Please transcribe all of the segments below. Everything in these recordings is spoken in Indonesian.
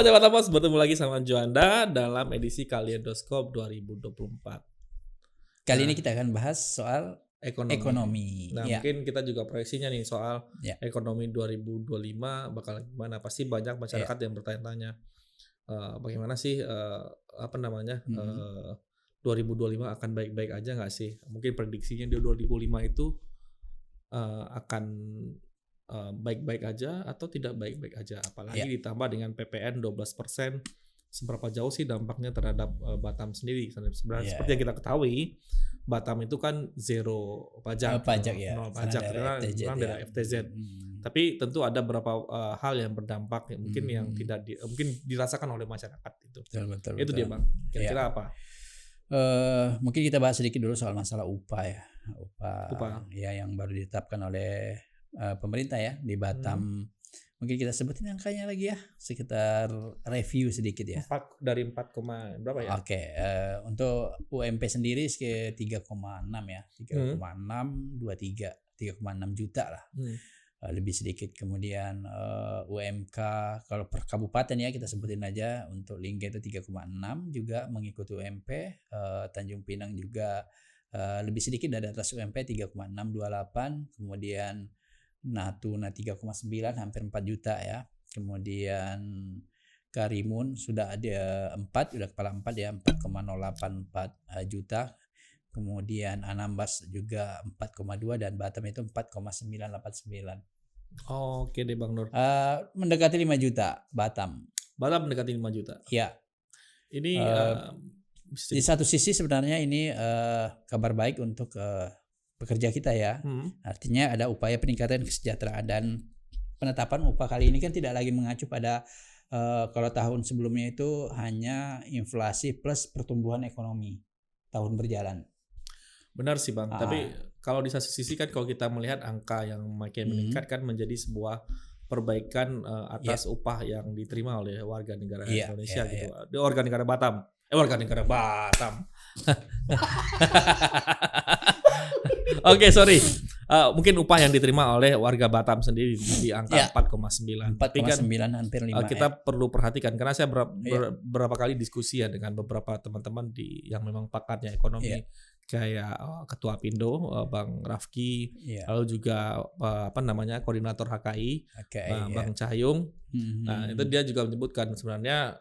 Jawa Bos, bertemu lagi sama Juanda dalam edisi Kaleidoskop 2024. Kali ini kita akan bahas soal ekonomi. Nah, Ya. mungkin kita juga proyeksinya nih soal Ya. ekonomi 2025 bakal gimana. Pasti banyak masyarakat yang bertanya-tanya bagaimana sih 2025 akan baik-baik aja nggak sih? Mungkin prediksinya di 2005 itu akan baik-baik aja atau tidak baik-baik aja, apalagi ditambah dengan PPN 12%, seberapa jauh sih dampaknya terhadap Batam sendiri. Sebenarnya seperti yang kita ketahui, Batam itu kan zero pajak, nol pajak karena daerah FTZ. Tapi tentu ada beberapa hal yang berdampak mungkin yang tidak mungkin dirasakan oleh masyarakat itu. Betul. Itu dia Bang. Kira-kira apa? Mungkin kita bahas sedikit dulu soal masalah upah ya. Upah ya yang baru ditetapkan oleh pemerintah ya di Batam. Mungkin kita sebutin angkanya lagi ya, sekitar review sedikit ya. 4 dari 4, berapa ya? Oke, untuk UMP sendiri sekitar 3,6 ya. 3,6 juta lah. Lebih sedikit. Kemudian UMK kalau per kabupaten ya kita sebutin aja, untuk Lingga itu 3,6 juga mengikuti UMP. Tanjung Pinang juga lebih sedikit dari atas UMP 3,628. Kemudian Natuna 3,9 hampir 4 juta ya. Kemudian Karimun sudah ada 4, udah kepala 4 ya, 4,084 juta. Kemudian Anambas juga 4,2 dan Batam itu 4,989. Oke deh Bang Nur. Mendekati 5 juta Batam. Batam mendekati 5 juta. Ya. Ini di satu sisi sebenarnya ini kabar baik untuk pekerja kita ya. Artinya ada upaya peningkatan kesejahteraan, dan penetapan upah kali ini kan tidak lagi mengacu pada kalau tahun sebelumnya itu hanya inflasi plus pertumbuhan ekonomi tahun berjalan. Benar sih Bang, tapi kalau di satu sisi kan kalau kita melihat angka yang makin meningkat kan menjadi sebuah perbaikan atas upah yang diterima oleh warga negara Indonesia gitu. Warga negara Batam. Oke, sorry. Mungkin upah yang diterima oleh warga Batam sendiri di angka 4,9. 4,9 hampir 5. Kita perlu perhatikan karena saya beberapa kali diskusi ya dengan beberapa teman-teman yang memang pakatnya ekonomi, kayak Ketua Pindo Bang Rafki, lalu juga koordinator HKI Bang Cahyung. Nah, itu dia juga menyebutkan sebenarnya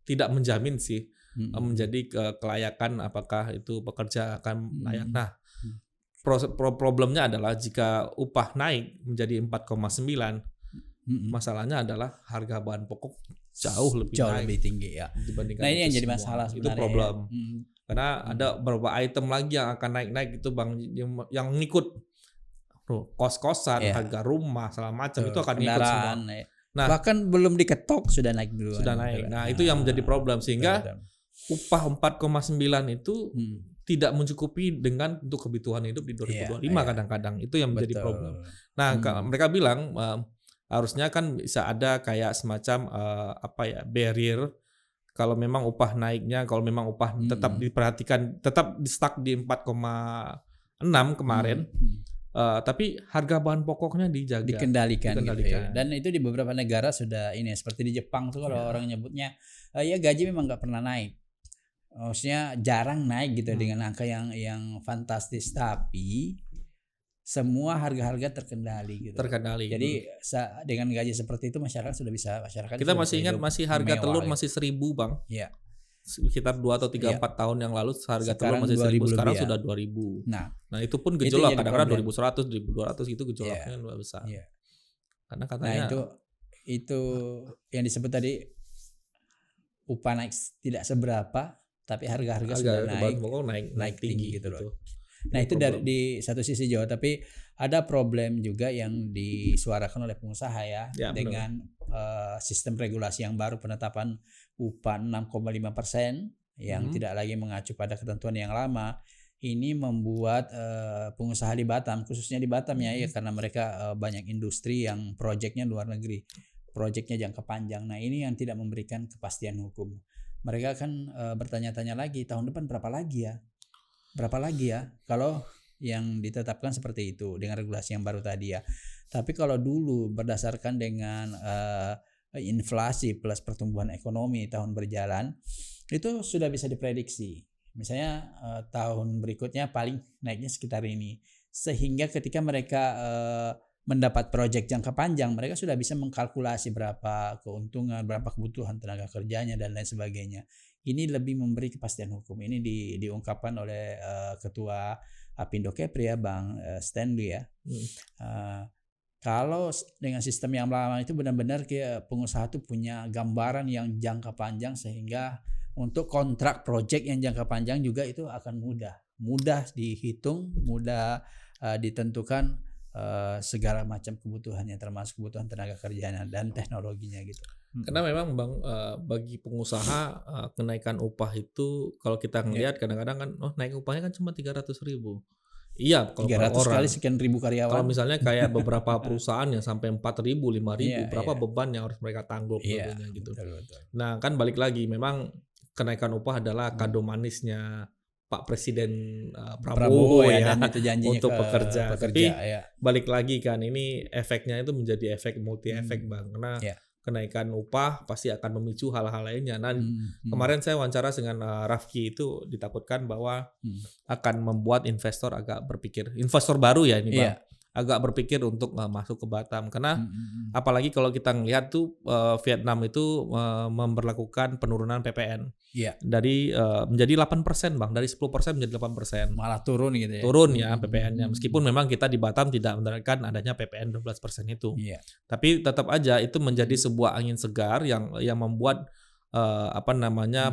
tidak menjamin sih menjadi kelayakan apakah itu pekerja akan layak. Nah, problemnya adalah jika upah naik menjadi 4,9, masalahnya adalah harga bahan pokok jauh lebih tinggi ya dibandingkan. Nah, ini yang jadi masalah sebenarnya. Itu problem. Karena ada beberapa item lagi yang akan naik itu Bang, yang ngikut kos-kosan, harga rumah, segala macam itu akan ngikut semua. Nah, bahkan belum diketok sudah naik duluan. Sudah naik. Nah, itu yang menjadi problem sehingga upah 4,9 itu tidak mencukupi dengan untuk kebutuhan hidup di 2025 kadang-kadang. Itu yang menjadi problem. Nah, mereka bilang harusnya kan bisa ada kayak semacam barrier kalau memang upah naiknya, kalau memang upah tetap diperhatikan, tetap stuck di 4,6 kemarin. Tapi harga bahan pokoknya dikendalikan. Gitu ya. Dan itu di beberapa negara sudah ini, seperti di Jepang tuh kalau orang nyebutnya gaji memang nggak pernah naik, maksudnya jarang naik gitu dengan angka yang fantastis, tapi semua harga-harga terkendali gitu. Jadi dengan gaji seperti itu masyarakat sudah bisa kita masih ingat harga telur masih 1.000 Bang. Iya. Sekitar 2 atau 3 4 tahun yang lalu harga telur masih 1.000, sekarang sudah 2.000. Nah, itu pun gejolak, kadang-kadang 2.100, 1.200 itu gejolaknya luar besar. Karena katanya itu yang disebut tadi upah naik tidak seberapa, tapi harga-harga sudah naik tinggi gitu loh. Nah, itu di satu sisi Jawa, tapi ada problem juga yang disuarakan oleh pengusaha ya dengan sistem regulasi yang baru, penetapan upah 6,5% yang tidak lagi mengacu pada ketentuan yang lama. Ini membuat pengusaha di Batam, khususnya di Batam ya karena mereka banyak industri yang proyeknya luar negeri, proyeknya jangka panjang. Nah, ini yang tidak memberikan kepastian hukum. Mereka kan bertanya-tanya lagi, tahun depan berapa lagi ya kalau yang ditetapkan seperti itu dengan regulasi yang baru tadi ya. Tapi kalau dulu berdasarkan dengan inflasi plus pertumbuhan ekonomi tahun berjalan itu sudah bisa diprediksi. Misalnya tahun berikutnya paling naiknya sekitar ini. Sehingga ketika mereka mendapat proyek jangka panjang, mereka sudah bisa mengkalkulasi berapa keuntungan, berapa kebutuhan tenaga kerjanya dan lain sebagainya. Ini lebih memberi kepastian hukum. Ini diungkapkan oleh Ketua Apindo Kepri ya, Bang Stanley ya. Kalau dengan sistem yang lama itu benar-benar pengusaha itu punya gambaran yang jangka panjang, sehingga untuk kontrak proyek yang jangka panjang juga itu akan mudah dihitung, mudah ditentukan segala macam kebutuhannya, termasuk kebutuhan tenaga kerjanya dan teknologinya gitu. Karena memang Bang, bagi pengusaha kenaikan upah itu kalau kita ngelihat kadang-kadang kan naik upahnya kan cuma 300.000. Iya, kalau 300 kali sekian ribu karyawan. Kalau misalnya kayak beberapa perusahaan yang sampai 4.000, 5.000, berapa beban yang harus mereka tanggung gitu. Betul. Nah, kan balik lagi, memang kenaikan upah adalah kado manisnya Pak Presiden Prabowo ya, dan itu janjinya untuk pekerja. Tapi balik lagi kan, ini efeknya itu menjadi efek multi efek Bang, karena kenaikan upah pasti akan memicu hal-hal lainnya. Nah, kemarin saya wawancara dengan Rafki, itu ditakutkan bahwa akan membuat investor agak berpikir, investor baru ya ini Bang, agak berpikir untuk masuk ke Batam. Karena apalagi kalau kita ngelihat tuh Vietnam itu memberlakukan penurunan PPN dari menjadi 8% Bang, dari 10% menjadi 8%. Malah turun gitu ya. Turun ya PPN-nya. Meskipun memang kita di Batam tidak menerapkan adanya PPN 12% itu. Tapi tetap aja itu menjadi sebuah angin segar yang membuat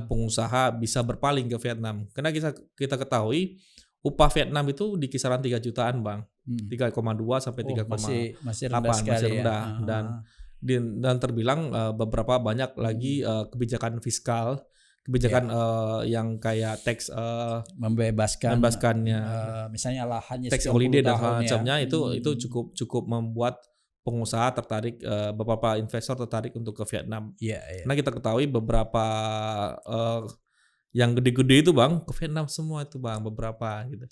pengusaha bisa berpaling ke Vietnam. Karena kita ketahui upah Vietnam itu di kisaran 3 jutaan Bang. 3,2 sampai 3,8 masih rendah dan terbilang beberapa banyak lagi kebijakan fiskal, kebijakan yang kayak tax membebaskannya, misalnya lahannya tax holiday dan macamnya itu cukup membuat pengusaha tertarik, beberapa investor tertarik untuk ke Vietnam. Karena kita ketahui beberapa yang gede-gede itu Bang ke Vietnam semua itu Bang, beberapa gitu.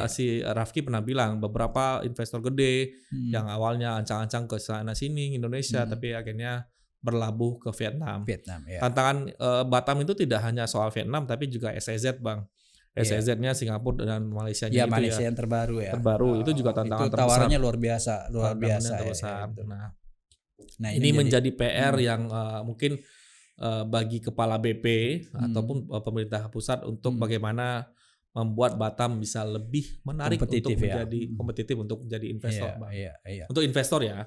Si Rafki pernah bilang beberapa investor gede yang awalnya ancang-ancang ke sana sini Indonesia, tapi akhirnya berlabuh ke Vietnam. Tantangan Batam itu tidak hanya soal Vietnam, tapi juga SEZ Bang. SEZ-nya Singapura dan Malaysia-nya itu Malaysia yang terbaru ya. Terbaru itu juga tantangan itu tawarannya luar biasa. Nah, ini menjadi PR yang mungkin bagi kepala BP ataupun pemerintah pusat untuk bagaimana membuat Batam bisa lebih menarik untuk menjadi kompetitif untuk menjadi investor Bang. Untuk investor ya.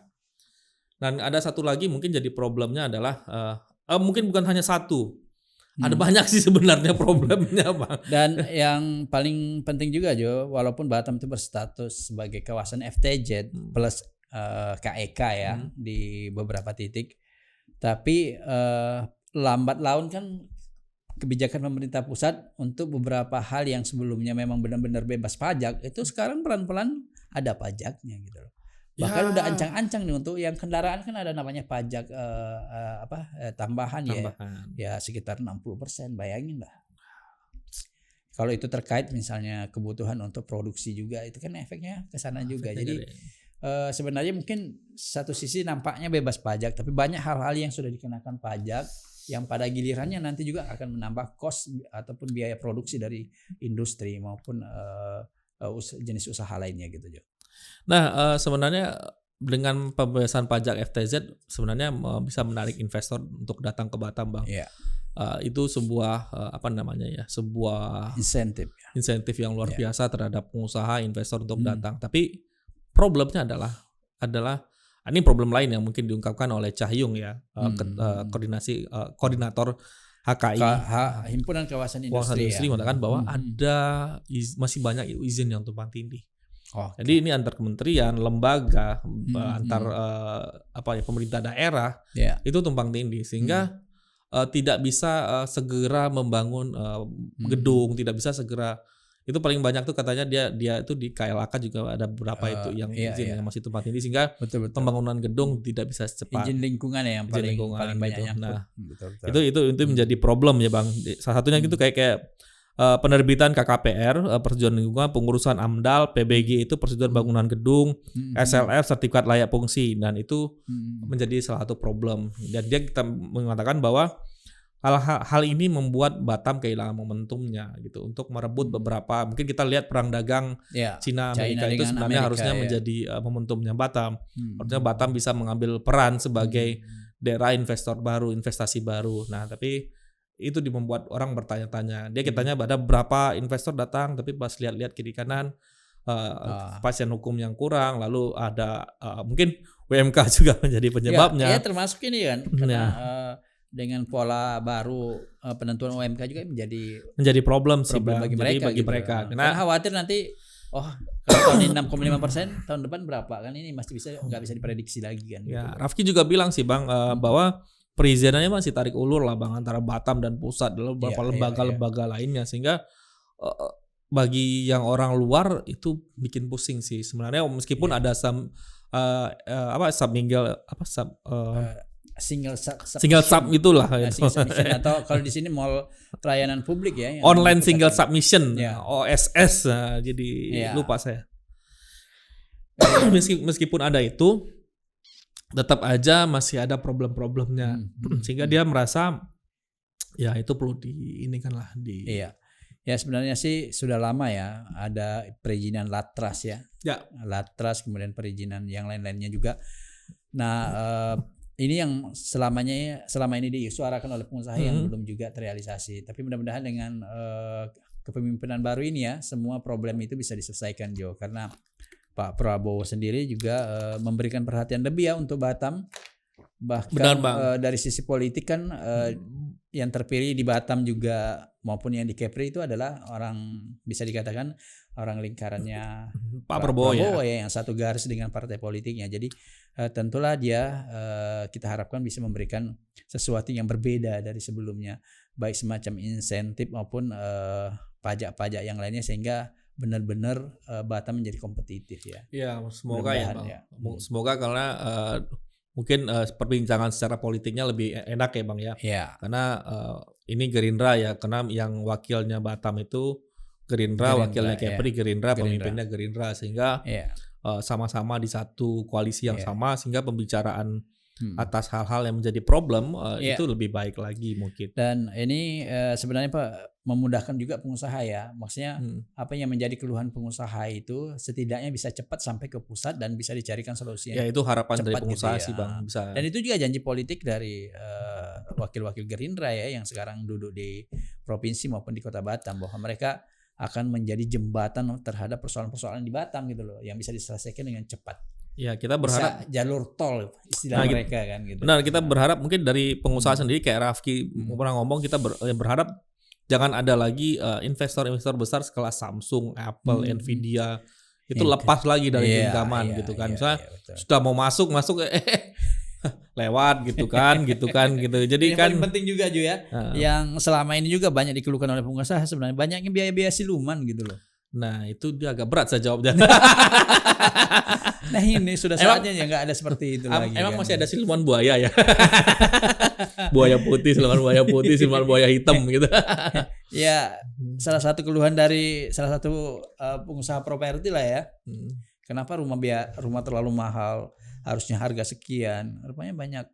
Dan ada satu lagi mungkin jadi problemnya adalah mungkin bukan hanya satu. Ada banyak sih sebenarnya problemnya Bang. Dan yang paling penting juga Jo, walaupun Batam itu berstatus sebagai kawasan FTZ plus KEK ya di beberapa titik, tapi lambat laun kan kebijakan pemerintah pusat untuk beberapa hal yang sebelumnya memang benar-benar bebas pajak itu sekarang pelan-pelan ada pajaknya gitu loh. Bahkan udah ancang-ancang nih untuk yang kendaraan kan ada namanya pajak tambahan ya sekitar 60%, bayangin lah. Kalau itu terkait misalnya kebutuhan untuk produksi juga itu kan efeknya ke sana juga. Jadi sebenarnya mungkin satu sisi nampaknya bebas pajak, tapi banyak hal-hal yang sudah dikenakan pajak yang pada gilirannya nanti juga akan menambah cost ataupun biaya produksi dari industri maupun jenis usaha lainnya gitu Jo. Nah, sebenarnya dengan pembebasan pajak FTZ sebenarnya bisa menarik investor untuk datang ke Batam Bang. Itu sebuah sebuah insentif yang luar biasa terhadap pengusaha investor untuk datang. Tapi problemnya adalah ini problem lain yang mungkin diungkapkan oleh Cahyung ya, koordinator HKI, Himpunan Kawasan Industri mengatakan bahwa masih banyak izin yang tumpang tindih. Jadi ini antar kementerian, lembaga, antar pemerintah daerah itu tumpang tindih sehingga tidak bisa segera membangun gedung, tidak bisa segera. Itu paling banyak tuh katanya dia itu di KLAK juga ada beberapa itu yang izin yang masih tumpang tindih sehingga pembangunan gedung tidak bisa secepat. Izin lingkungan ya yang paling banyak. Nah, itu menjadi problem ya Bang. Salah satunya gitu kayak penerbitan KKPR, persetujuan lingkungan, pengurusan AMDAL, PBG itu persetujuan bangunan gedung, SLF sertifikat layak fungsi, dan itu menjadi salah satu problem. Dan kita mengatakan bahwa hal ini membuat Batam kehilangan momentumnya gitu untuk merebut beberapa, mungkin kita lihat perang dagang Cina Amerika itu sebenarnya harusnya menjadi momentumnya Batam. Harusnya Batam bisa mengambil peran sebagai daerah investor baru, investasi baru. Nah, tapi itu membuat orang bertanya-tanya. Dia kitanya ada berapa investor datang, tapi pas lihat-lihat kiri kanan kepastian hukum yang kurang, lalu ada mungkin WMK juga menjadi penyebabnya. Ya termasuk ini kan, karena dengan pola baru penentuan UMK juga menjadi problem sih bagi mereka. Bagi mereka. Karena khawatir nanti, kalau tahun ini 6,5%, tahun depan berapa kan, ini masih nggak bisa diprediksi lagi kan. Ya, gitu. Rafki juga bilang sih Bang bahwa perizinannya masih tarik ulur lah Bang antara Batam dan pusat dalam beberapa lembaga-lembaga lainnya, sehingga bagi yang orang luar itu bikin pusing sih sebenarnya, meskipun ada single sub itulah atau kalau di sini mall pelayanan publik ya, online single submission OSS, jadi lupa saya. Meskipun ada itu, tetap aja masih ada problem-problemnya, sehingga dia merasa ya itu perlu diinikan lah Ya sebenarnya sih sudah lama ya ada perizinan LATRAS ya. LATRAS, kemudian perizinan yang lain-lainnya juga. Nah ini yang selama ini disuarakan oleh pengusaha yang belum juga terrealisasi. Tapi mudah-mudahan dengan kepemimpinan baru ini ya, semua problem itu bisa diselesaikan, Jo, karena Pak Prabowo sendiri juga memberikan perhatian lebih ya untuk Batam. Bahkan dari sisi politik kan yang terpilih di Batam juga maupun yang di Kepri itu adalah orang, bisa dikatakan orang lingkarannya Pak Prabowo ya, yang satu garis dengan partai politiknya. Jadi tentulah dia kita harapkan bisa memberikan sesuatu yang berbeda dari sebelumnya, baik semacam insentif maupun pajak-pajak yang lainnya, sehingga benar-benar Batam menjadi kompetitif ya. Ya, semoga ya Bang. Semoga, karena mungkin perbincangan secara politiknya lebih enak ya Bang ya. Karena ini Gerindra ya, karena yang wakilnya Batam itu Gerindra wakilnya Kepri Gerindra, pemimpinnya Gerindra, sehingga sama-sama di satu koalisi yang sama, sehingga pembicaraan atas hal-hal yang menjadi problem itu lebih baik lagi mungkin. Dan ini sebenarnya Pak memudahkan juga pengusaha ya, maksudnya apa yang menjadi keluhan pengusaha itu setidaknya bisa cepat sampai ke pusat dan bisa dicarikan solusinya. Ya itu harapan dari pengusaha gitu sih Bang. Bisa. Dan itu juga janji politik dari wakil-wakil Gerindra ya yang sekarang duduk di provinsi maupun di Kota Batam, bahwa mereka akan menjadi jembatan terhadap persoalan-persoalan di Batam gitu loh, yang bisa diselesaikan dengan cepat. Ya kita berharap bisa jalur tol istilah mereka kan gitu. Benar, kita berharap mungkin dari pengusaha sendiri kayak Rafki pernah ngomong, kita berharap jangan ada lagi investor-investor besar sekelas Samsung, Apple, Nvidia itu lepas lagi dari genggaman gitu kan. Misalnya sudah mau masuk lewat gitu kan. Jadi yang paling penting juga Ju ya, yang selama ini juga banyak dikeluhkan oleh pengusaha, sebenarnya banyaknya biaya-biaya siluman gitu loh. Nah itu dia agak berat saya jawabnya. Nah ini sudah saatnya ya nggak ada seperti itu lagi. Emang kan masih ada siluman buaya ya? Buaya putih, siluman buaya putih, siluman buaya hitam gitu. Ya salah satu keluhan dari salah satu pengusaha properti lah ya. Kenapa rumah terlalu mahal, harusnya harga sekian, rupanya banyak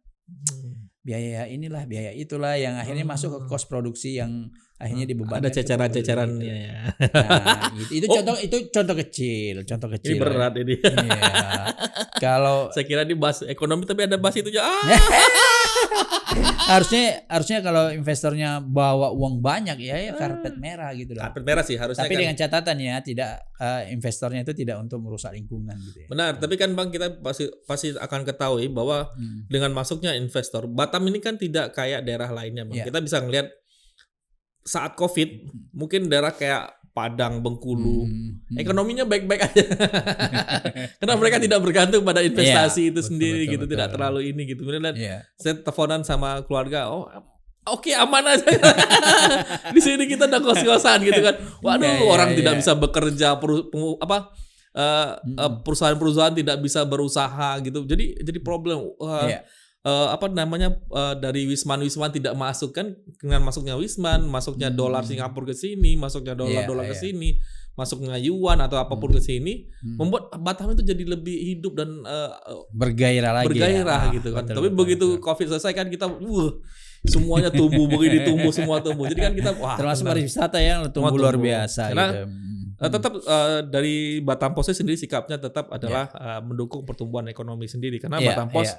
biaya inilah, biaya itulah yang akhirnya masuk ke kos produksi yang akhirnya dibebankan. Ada ceceran-cecerannya ya. Nah, itu contoh kecil. Ini berat ini. Iya. Kalau saya kira di bahas ekonomi tapi ada bahas itu aja. harusnya kalau investornya bawa uang banyak ya karpet merah gitu loh. Karpet merah sih harusnya. Tapi kan, dengan catatan ya tidak investornya itu tidak untuk merusak lingkungan gitu ya. Benar, tapi kan Bang kita pasti akan ketahui bahwa dengan masuknya investor, Batam ini kan tidak kayak daerah lainnya Bang. Kita bisa ngelihat saat Covid mungkin daerah kayak Padang, Bengkulu, ekonominya baik-baik aja. Karena mereka tidak bergantung pada investasi itu sendiri gitu, tidak terlalu ini gitu. Kemudian saya teleponan sama keluarga, oke, aman aja. Di sini kita udah kos-kosan gitu kan. Waduh, orang tidak bisa bekerja, perusahaan-perusahaan tidak bisa berusaha gitu. Jadi problem. dari Wisman tidak masuk kan, dengan masuknya Wisman, masuknya dolar Singapura ke sini, masuknya dolar ke sini, masuknya yuan atau apapun ke sini, membuat Batam itu jadi lebih hidup dan bergairah lagi gitu kan. Tapi begitu Covid selesai kan kita semuanya tumbuh, begini tumbuh, semua tumbuh. Jadi kan kita termasuk pariwisata yang tumbuh luar biasa. Karena tetap dari Batam Pos sendiri sikapnya tetap adalah mendukung pertumbuhan ekonomi sendiri. Karena Batam Pos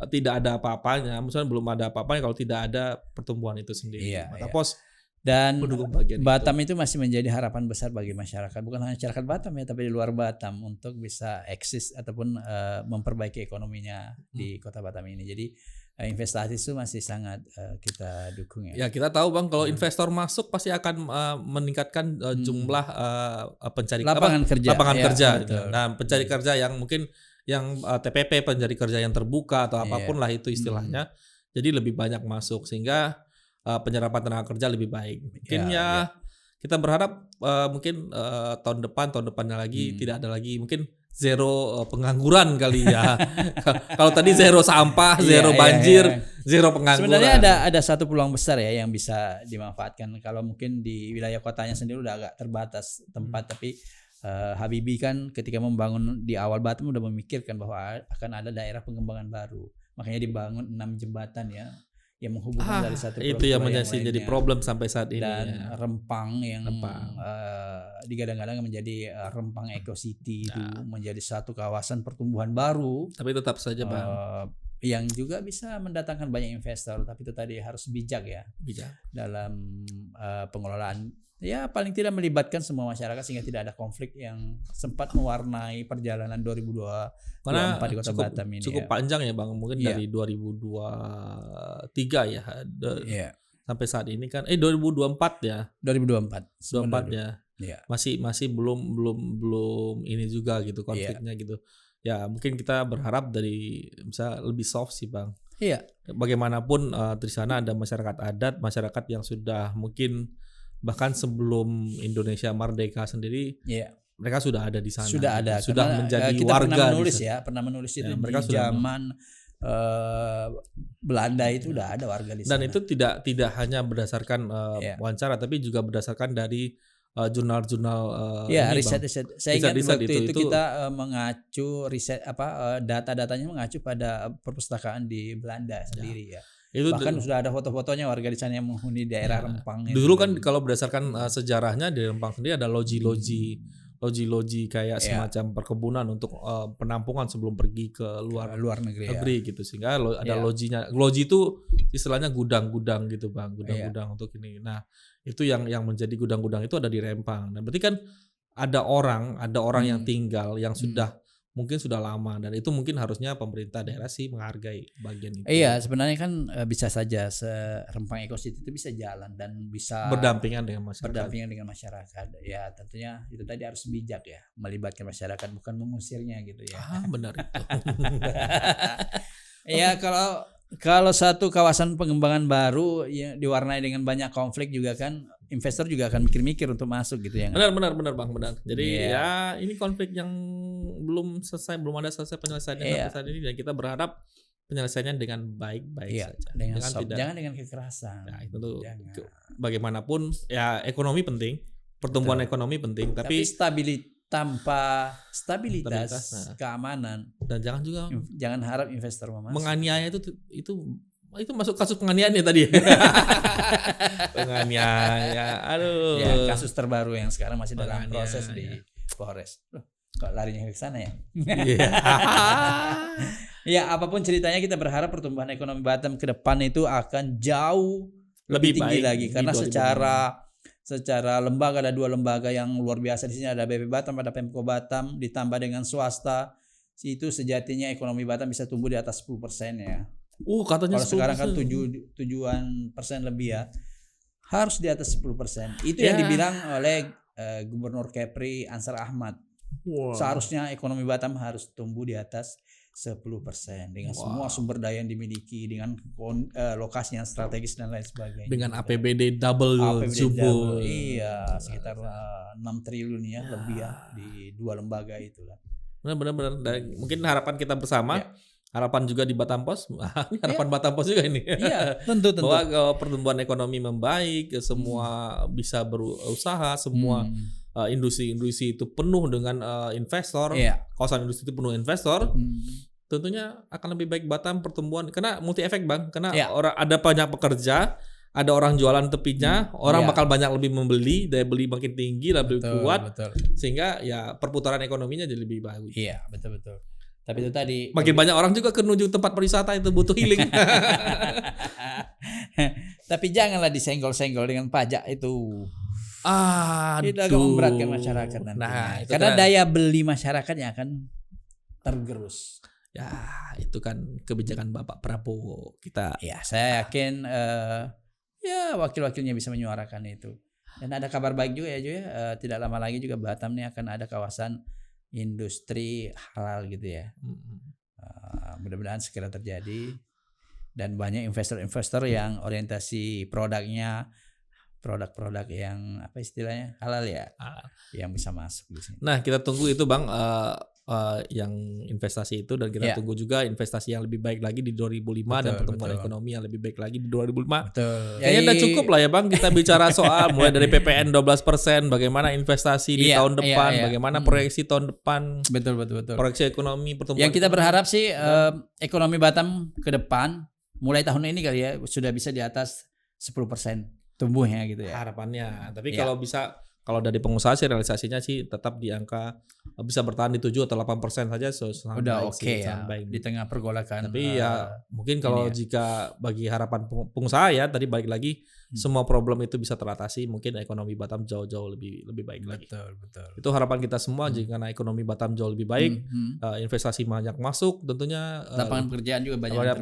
tidak ada apa-apanya, misalnya belum ada apa-apanya kalau tidak ada pertumbuhan itu sendiri. Batam Pos dan Batam itu masih menjadi harapan besar bagi masyarakat, bukan hanya masyarakat Batam ya, tapi di luar Batam untuk bisa eksis ataupun memperbaiki ekonominya di Kota Batam ini. Jadi investasi itu masih sangat kita dukung ya. Ya kita tahu Bang, kalau investor masuk pasti akan meningkatkan jumlah lapangan kerja. Nah, pencari kerja yang mungkin yang TPP, pencari kerja yang terbuka atau apapun lah itu istilahnya. Jadi lebih banyak masuk sehingga penyerapan tenaga kerja lebih baik. Mungkin kita berharap mungkin tahun depannya lagi tidak ada lagi mungkin zero pengangguran kali ya. Kalau tadi zero sampah, zero banjir, zero pengangguran. Sebenarnya ada satu peluang besar ya yang bisa dimanfaatkan. Kalau mungkin di wilayah kotanya sendiri udah agak terbatas tempat, tapi Habibie kan ketika membangun di awal Batam udah memikirkan bahwa akan ada daerah pengembangan baru. Makanya dibangun 6 jembatan ya yang menghubungkan dari satu itu yang menjadi problem sampai saat ini. Dan Rempang yang digadang-gadang menjadi Rempang Eco City itu menjadi satu kawasan pertumbuhan baru. Tapi tetap saja Bang, yang juga bisa mendatangkan banyak investor, tapi itu tadi harus bijak dalam pengelolaan. Ya paling tidak melibatkan semua masyarakat sehingga tidak ada konflik yang sempat mewarnai perjalanan 2024 di Kota Batam ini. Cukup panjang ya Bang, mungkin dari 2023 ya. Sampai saat ini kan 2024 ya. 2024 ya. Masih belum ini juga gitu konfliknya gitu. Ya mungkin kita berharap dari bisa lebih soft sih Bang. Bagaimanapun di sana ada masyarakat adat, masyarakat yang sudah mungkin bahkan sebelum Indonesia merdeka sendiri, mereka sudah ada di sana. Sudah menjadi kita warga. Pernah menulis itu mereka di zaman Belanda itu udah ada warga di sana. Dan itu tidak hanya berdasarkan wawancara, tapi juga berdasarkan dari jurnal-jurnal riset. Saya ingat waktu itu kita mengacu riset data-datanya mengacu pada perpustakaan di Belanda sendiri ya. Itu bahkan sudah ada foto-fotonya warga di sana yang menghuni daerah Rempang. Dulu kan kalau berdasarkan sejarahnya di Rempang sendiri ada loji-loji kayak semacam perkebunan untuk penampungan sebelum pergi ke luar negeri gitu, sehingga ada lojinya. Loji itu istilahnya gudang-gudang gitu Bang, gudang-gudang untuk ini. Nah itu yang menjadi gudang-gudang itu ada di Rempang. Nah berarti kan ada orang yang tinggal yang mungkin sudah lama, dan itu mungkin harusnya pemerintah daerah sih menghargai bagian itu. Iya, sebenarnya kan bisa saja Rempang Eco City itu bisa jalan dan bisa berdampingan dengan masyarakat. Ya, tentunya itu tadi harus bijak ya, melibatkan masyarakat bukan mengusirnya gitu ya. Benar itu. Ya, kalau satu kawasan pengembangan baru yang diwarnai dengan banyak konflik juga kan investor juga akan mikir-mikir untuk masuk gitu ya. Benar Bang. Jadi ini konflik yang belum ada selesai penyelesaiannya sampai saat ini, dan kita berharap penyelesaiannya dengan baik-baik saja. Jangan dengan kekerasan. Nah, itu tuh bagaimanapun ya ekonomi penting, pertumbuhan ekonomi penting, tapi tanpa stabilitas keamanan, dan jangan harap investor masuk. Menganiaya itu masuk kasus penganiayaan ya tadi. Penganiaya, kasus terbaru yang sekarang masih dalam proses di Polres. Kok larinya ke sana ya? Ya apapun ceritanya, kita berharap pertumbuhan ekonomi Batam ke depan itu akan jauh lebih tinggi lagi, karena secara lembaga ada 2 lembaga yang luar biasa di sini, ada BP Batam, ada Pemko Batam, ditambah dengan swasta. Itu sejatinya ekonomi Batam bisa tumbuh di atas 10% ya. Katanya kalau sekarang kan 7% lebih ya, harus di atas 10%. Itu yang dibilang oleh Gubernur Kepri Ansar Ahmad. Seharusnya ekonomi Batam harus tumbuh di atas 10% dengan semua sumber daya yang dimiliki, dengan lokasi yang strategis dan lain sebagainya. Dengan APBD double. Iya, sekitar 6 triliun ya lebih ya di 2 lembaga itu kan. Benar. Dan mungkin harapan kita bersama harapan juga di Batam Pos. Ini harapan Batam Pos juga ini. Iya, tentu. Bahwa pertumbuhan ekonomi membaik, semua bisa berusaha, semua industri-industri itu penuh dengan investor. Kawasan industri itu penuh investor. Tentunya akan lebih baik Batam pertumbuhan karena multi efek Bang. Karena orang ada banyak pekerja, ada orang jualan tepinya, orang bakal banyak lebih membeli, daya beli makin tinggi, lebih kuat, sehingga ya perputaran ekonominya jadi lebih bagus. Iya, betul. Tapi itu tadi makin banyak orang juga menuju tempat perwisata itu butuh healing. Tapi janganlah disenggol-senggol dengan pajak itu. Itu agak memberatkan masyarakat nantinya. Karena daya beli masyarakat yang akan tergerus. Ya, itu kan kebijakan Bapak Prabowo. Saya yakin wakil-wakilnya bisa menyuarakan itu. Dan ada kabar baik juga ya Jo ya. Tidak lama lagi juga Batam ini akan ada kawasan industri halal gitu ya. Mudah-mudahan segera terjadi dan banyak investor-investor yang orientasi produknya produk-produk yang apa istilahnya halal ya, yang bisa masuk di sini. Nah kita tunggu itu Bang, yang investasi itu, dan kita tunggu juga investasi yang lebih baik lagi di 2005 dan pertumbuhan ekonomi yang lebih baik lagi di 2005. Kayaknya udah cukup lah ya Bang kita bicara soal mulai dari PPN 12%, bagaimana investasi di tahun depan, bagaimana proyeksi tahun depan. Betul. Proyeksi ekonomi pertumbuhan. Yang kita berharap sih ekonomi Batam ke depan mulai tahun ini kali ya sudah bisa di atas 10% tumbuhnya gitu ya. Harapannya. Tapi kalau dari pengusaha sih realisasinya sih tetap di angka bisa bertahan di 7 atau 8% saja. Udah oke ya di tengah pergolakan. Tapi mungkin kalau jika bagi harapan pengusaha ya tadi balik lagi semua problem itu bisa teratasi, mungkin ekonomi Batam jauh-jauh lebih baik lagi. Betul. Itu harapan kita semua jika ekonomi Batam jauh lebih baik, investasi banyak masuk, tentunya lapangan pekerjaan juga banyak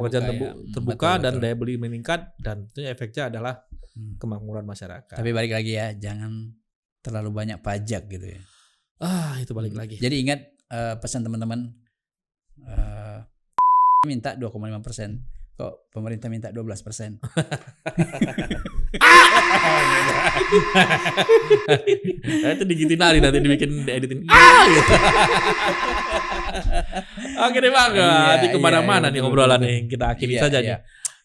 terbuka dan daya beli meningkat, dan tentunya efeknya adalah kemakmuran masyarakat. Tapi balik lagi ya, jangan terlalu banyak pajak gitu ya. Itu balik lagi. Jadi ingat pesan teman-teman, minta 2,5%, kok pemerintah minta 12%. Itu digitin hari nanti dibikin editin. Oke deh Bang, nanti kemana-mana nih obrolan nih, kita akhiri saja nih.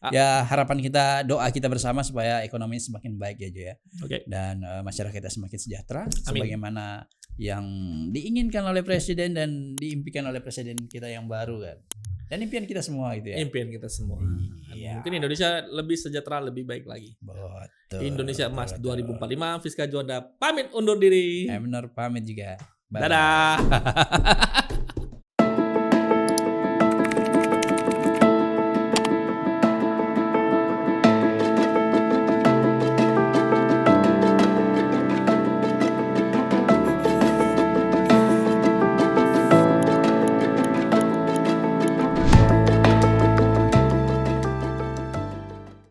Ya harapan kita, doa kita bersama supaya ekonomi semakin baik ya Jo ya. Dan masyarakat kita semakin sejahtera. Amin. Sebagaimana yang diinginkan oleh presiden dan diimpikan oleh presiden kita yang baru kan. Dan impian kita semua gitu ya. Impian kita semua. Mungkin Indonesia lebih sejahtera, lebih baik lagi. Betul. Indonesia Emas 2045. Fiska Juanda pamit undur diri. Benar, pamit juga. Bye. Dadah.